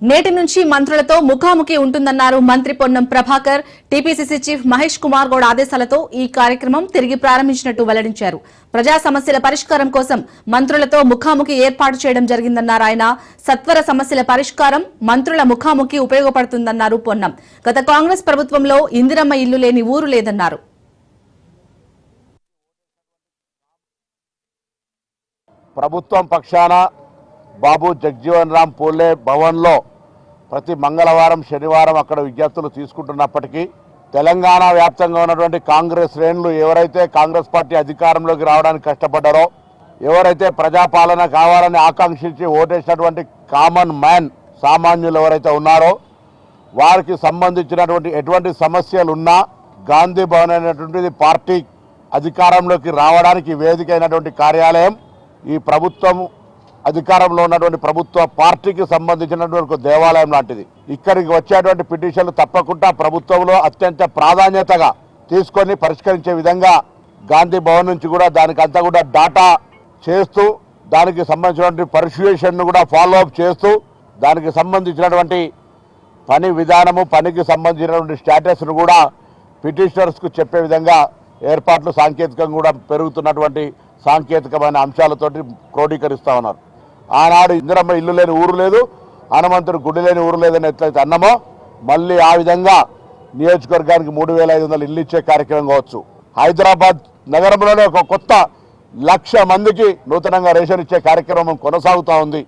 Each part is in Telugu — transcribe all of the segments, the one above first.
నేటి నుంచి మంత్రులతో ముఖాముఖి ఉంటుందన్నారు మంత్రి పొన్నం ప్రభాకర్. టీపీసీసీ చీఫ్ మహేష్ కుమార్ గౌడ్ ఆదేశాలతో ఈ కార్యక్రమం తిరిగి ప్రారంభించినట్టు వెల్లడించారు. ప్రజా సమస్యల పరిష్కారం కోసం మంత్రులతో ముఖాముఖి ఏర్పాటు చేయడం జరిగిందన్నారు ఆయన. సత్వర సమస్యల పరిష్కారం మంత్రుల ముఖాముఖి ఉపయోగపడుతుందన్నారు పొన్నం. గత కాంగ్రెస్ ప్రభుత్వంలో ఇందిరమ్మ ఇల్లు లేని ఊరు లేదన్నారు. ప్రభుత్వం పక్షాన బాబు జగ్జీవన్ రామ్ పూలే భవన్లో ప్రతి మంగళవారం శనివారం అక్కడ విజ్ఞప్తులు తీసుకుంటున్నప్పటికీ తెలంగాణ వ్యాప్తంగా ఉన్నటువంటి కాంగ్రెస్ శ్రేణులు ఎవరైతే కాంగ్రెస్ పార్టీ అధికారంలోకి రావడానికి కష్టపడ్డారో, ఎవరైతే ప్రజాపాలన కావాలని ఆకాంక్షించి ఓటేసినటువంటి కామన్ మ్యాన్ సామాన్యులు ఎవరైతే ఉన్నారో వారికి సంబంధించినటువంటి ఎటువంటి సమస్యలు ఉన్నా గాంధీ భవన్ అనేటువంటిది పార్టీ అధికారంలోకి రావడానికి వేదిక అయినటువంటి కార్యాలయం ఈ ప్రభుత్వం అధికారంలో ఉన్నటువంటి ప్రభుత్వ పార్టీకి సంబంధించినటువంటి ఒక దేవాలయం లాంటిది. ఇక్కడికి వచ్చేటువంటి పిటిషన్లు తప్పకుండా ప్రభుత్వంలో అత్యంత ప్రాధాన్యతగా తీసుకొని పరిష్కరించే విధంగా గాంధీ భవన్ నుంచి కూడా దానికంతా కూడా డాటా చేస్తూ దానికి సంబంధించినటువంటి పర్సుయేషన్ను కూడా ఫాలో అప్ చేస్తూ దానికి సంబంధించినటువంటి పని విధానము పనికి సంబంధించినటువంటి స్టేటస్ను కూడా పిటిషనర్స్కు చెప్పే విధంగా ఏర్పాట్లు సాంకేతికంగా కూడా పెరుగుతున్నటువంటి సాంకేతికమైన అంశాలతోటి క్రోడీకరిస్తూ ఉన్నారు. ఆనాడు ఇందిరమ్మ ఇల్లు లేని ఊరు లేదు, హనుమంతుడు గుడి లేని ఊరు లేదని ఎట్లయితే అన్నామో మళ్ళీ ఆ విధంగా నియోజకవర్గానికి 3,500 ఇల్లు ఇచ్చే కార్యక్రమం కావచ్చు. హైదరాబాద్ నగరంలోనే ఒక కొత్త 1,00,000 మందికి నూతనంగా రేషన్ ఇచ్చే కార్యక్రమం కొనసాగుతూ ఉంది.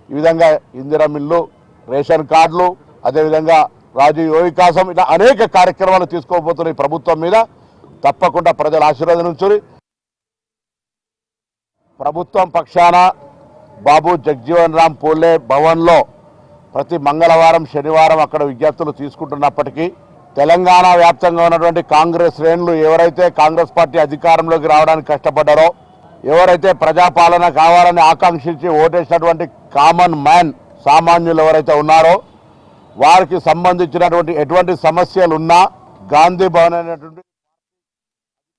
ఈ విధంగా ఇందిరమ్మ ఇల్లు, రేషన్ కార్డులు, అదేవిధంగా రాజీవ్ వికాసం ఇలా అనేక కార్యక్రమాలు తీసుకోబోతున్న ఈ ప్రభుత్వం మీద తప్పకుండా ప్రజల ఆశీర్వాదం. ప్రభుత్వం పక్షాన బాబు జగ్జీవన్ రామ్ పూలే భవన్లో ప్రతి మంగళవారం శనివారం అక్కడ విజ్ఞప్తులు తీసుకుంటున్నప్పటికీ తెలంగాణ వ్యాప్తంగా ఉన్నటువంటి కాంగ్రెస్ శ్రేణులు ఎవరైతే కాంగ్రెస్ పార్టీ అధికారంలోకి రావడానికి కష్టపడ్డారో, ఎవరైతే ప్రజాపాలన కావాలని ఆకాంక్షించి ఓటేసినటువంటి కామన్ మ్యాన్ సామాన్యులు ఎవరైతే ఉన్నారో వారికి సంబంధించినటువంటి ఎటువంటి సమస్యలు ఉన్నా గాంధీ భవన్ అనేటువంటి